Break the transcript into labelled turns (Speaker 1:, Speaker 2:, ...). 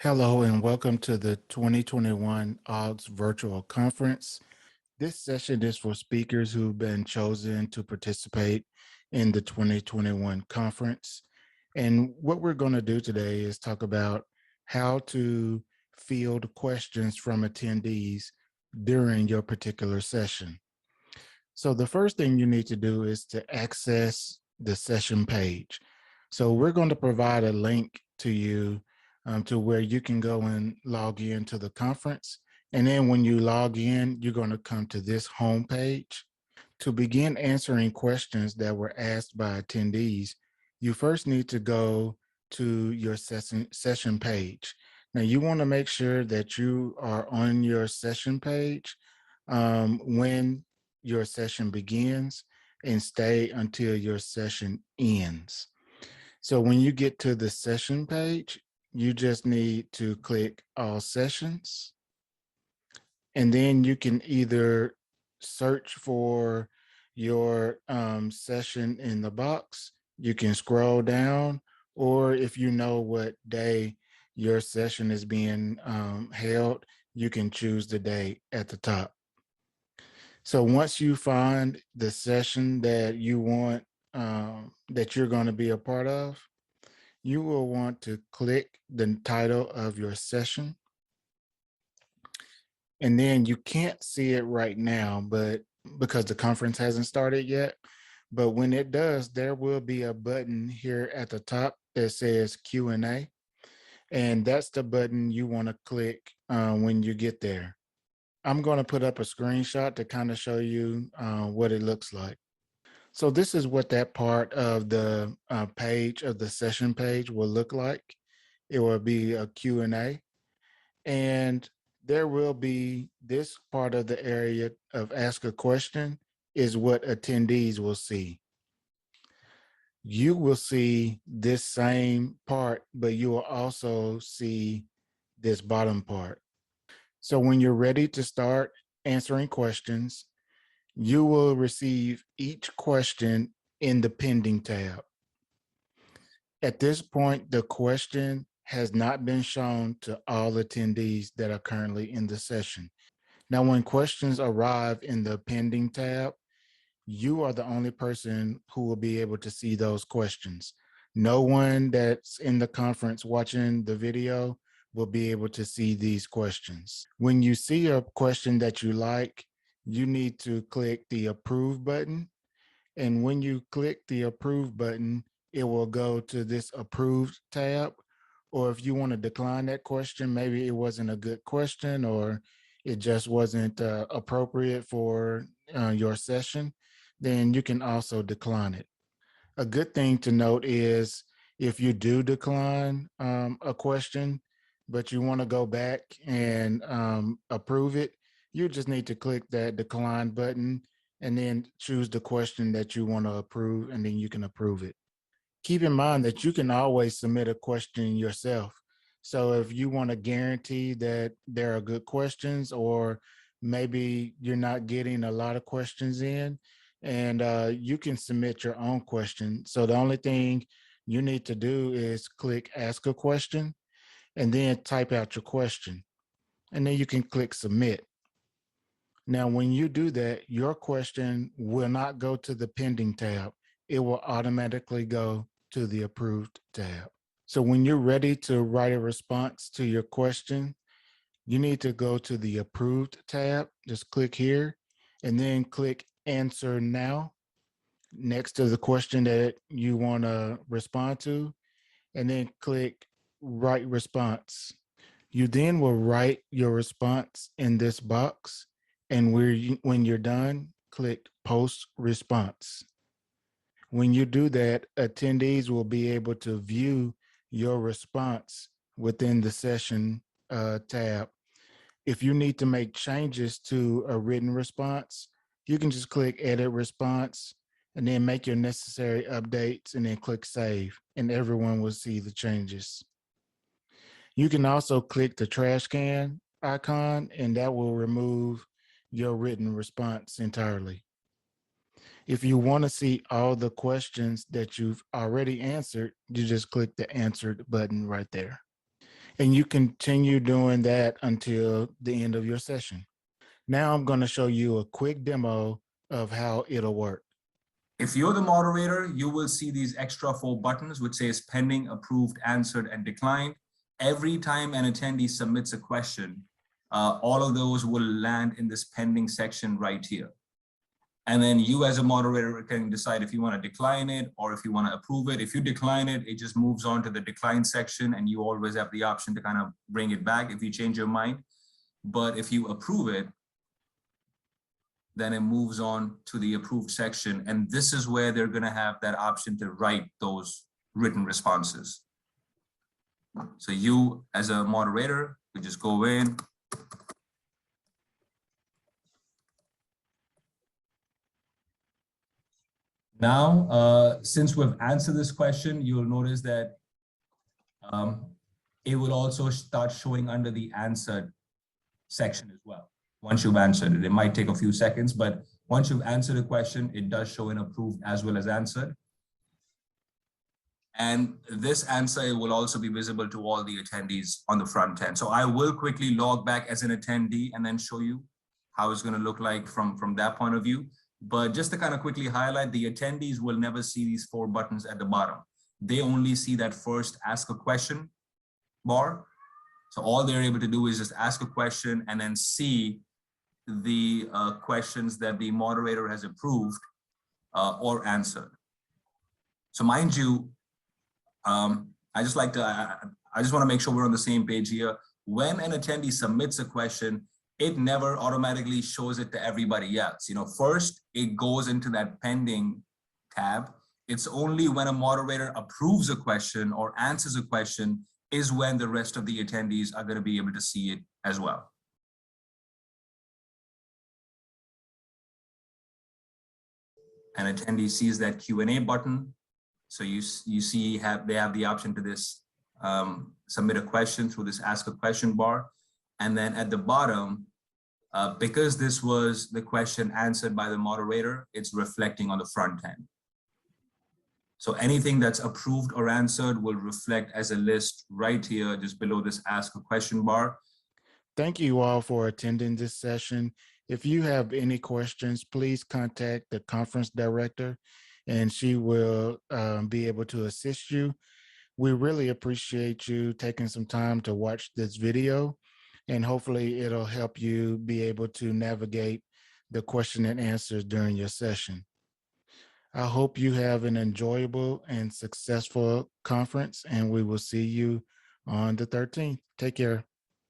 Speaker 1: Hello and welcome to the 2021 AAHGS Virtual Conference. This session is for speakers who've been chosen to participate in the 2021 conference. And what we're going to do today is talk about how to field questions from attendees during your particular session. So the first thing you need to do is to access the session page. So we're going to provide a link to you to where you can go and log into the conference. And then when you log in, you're going to come to this home page. To begin answering questions that were asked by attendees, you first need to go to your session page. Now, you want to make sure that you are on your session page when your session begins and stay until your session ends. So when you get to the session page, you just need to click all sessions, and then you can either search for your session in the box. You can scroll down, or if you know what day your session is being held, you can choose the day at the top. So once you find the session that you want, that you're going to be a part of, you will want to click the title of your session. And then you can't see it right now, but because the conference hasn't started yet, but when it does, there will be a button here at the top that says Q&A. And that's the button you want to click when you get there. I'm going to put up a screenshot to kind of show you what it looks like. So this is what that part of the page of the session page will look like. It will be a Q&A, and there will be this part of the area of ask a question is what attendees will see. You will see this same part, but you will also see this bottom part. So when you're ready to start answering questions, you will receive each question in the pending tab. At this point, the question has not been shown to all attendees that are currently in the session. Now, when questions arrive in the pending tab, you are the only person who will be able to see those questions. No one that's in the conference watching the video will be able to see these questions. When you see a question that you like, you need to click the approve button. And when you click the approve button, it will go to this approved tab. Or if you want to decline that question, maybe it wasn't a good question or it just wasn't appropriate for your session, then you can also decline it. A good thing to note is if you do decline a question, but you want to go back and approve it, you just need to click that decline button and then choose the question that you want to approve, and then you can approve it. Keep in mind that you can always submit a question yourself. So if you want to guarantee that there are good questions, or maybe you're not getting a lot of questions in, and you can submit your own question. So the only thing you need to do is click ask a question and then type out your question. And then you can click submit. Now, when you do that, your question will not go to the pending tab. It will automatically go to the approved tab. So when you're ready to write a response to your question, you need to go to the approved tab. Just click here and then click answer now next to the question that you want to respond to, and then click write response. You then will write your response in this box, and when you're done, click post response. When you do that, attendees will be able to view your response within the session tab. If you need to make changes to a written response, you can just click edit response and then make your necessary updates and then click save, and everyone will see the changes. You can also click the trash can icon, and that will remove your written response entirely. If you want to see all the questions that you've already answered, you just click the answered button right there. And you continue doing that until the end of your session. Now I'm going to show you a quick demo of how it'll work.
Speaker 2: If you're the moderator, you will see these extra 4 buttons, which says pending, approved, answered, and declined. Every time an attendee submits a question, all of those will land in this pending section right here. And then you as a moderator can decide if you want to decline it or if you want to approve it. If you decline it, it just moves on to the decline section, and you always have the option to kind of bring it back if you change your mind. But if you approve it, then it moves on to the approved section. And this is where they're going to have that option to write those written responses. So you as a moderator, you just go in. Now, since we've answered this question, you'll notice that it will also start showing under the answered section as well. Once you've answered it, it might take a few seconds, but once you've answered a question, it does show in approved as well as answered. And this answer will also be visible to all the attendees on the front end. So I will quickly log back as an attendee and then show you how it's going to look like from that point of view. But just to kind of quickly highlight, the attendees will never see these 4 buttons at the bottom. They only see that first ask a question bar. So all they're able to do is just ask a question and then see the questions that the moderator has approved or answered. So mind you, I just want to make sure we're on the same page here. When an attendee submits a question, it never automatically shows it to everybody else. First it goes into that pending tab. It's only when a moderator approves a question or answers a question is when the rest of the attendees are going to be able to see it as well. An attendee sees that Q&A button. So you see they have the option to this submit a question through this ask a question bar. And then at the bottom, because this was the question answered by the moderator, it's reflecting on the front end. So anything that's approved or answered will reflect as a list right here, just below this ask a question bar.
Speaker 1: Thank you all for attending this session. If you have any questions, please contact the conference director and she will be able to assist you. We really appreciate you taking some time to watch this video, and hopefully it'll help you be able to navigate the question and answers during your session. I hope you have an enjoyable and successful conference, and we will see you on the 13th. Take care.